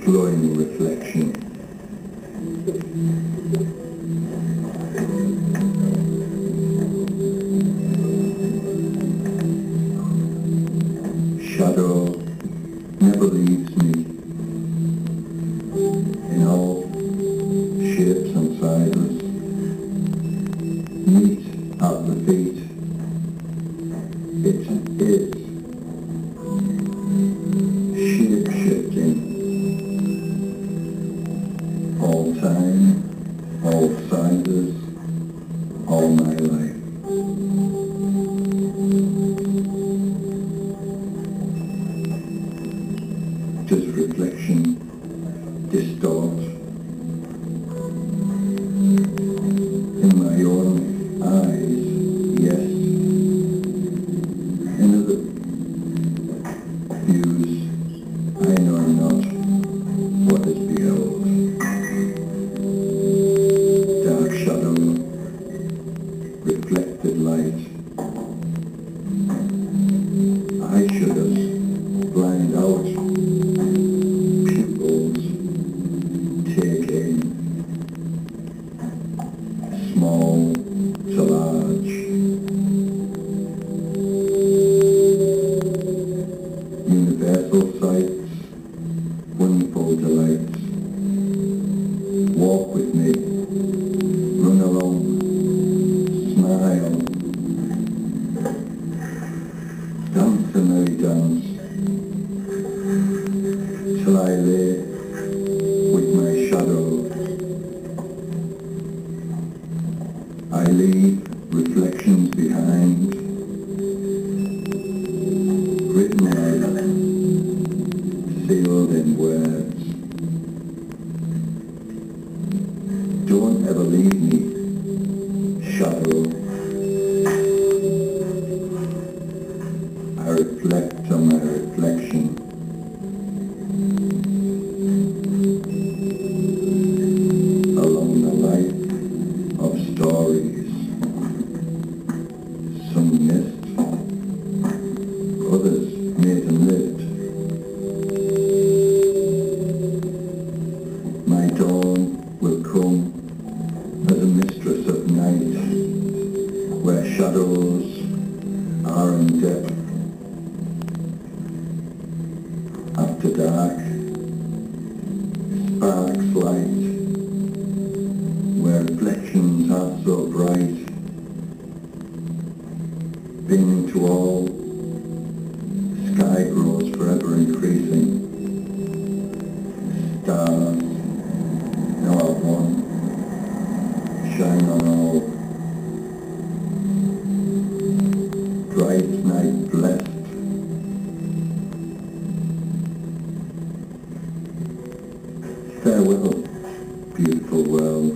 glowing reflection. Shadow never leaves me, in all shapes and sizes, meet at the feet. It is shape-shifting, all time, all sizes, all my life. Does reflection distort? In my own eyes, yes. In other views, I know not what is beheld. Dark shadow, reflected light. I should have blind out. Pupils take in small to large. Universal sights, wonderful delights. Walk with me, run along, smile, dance a merry dance, till I lay with my shadow. I leave reflections behind, written out, sealed in words. Don't ever leave me, shadow. I reflect on my reflection. Along the life of stories, some missed, others made and lived. My dawn will come as a mistress of night, where shadows are in depth. After dark, sparks light, where reflections are so bright. Being to all, sky grows forever increasing. Stars, now at one, shine on all. Bright night blessed. Farewell, beautiful world.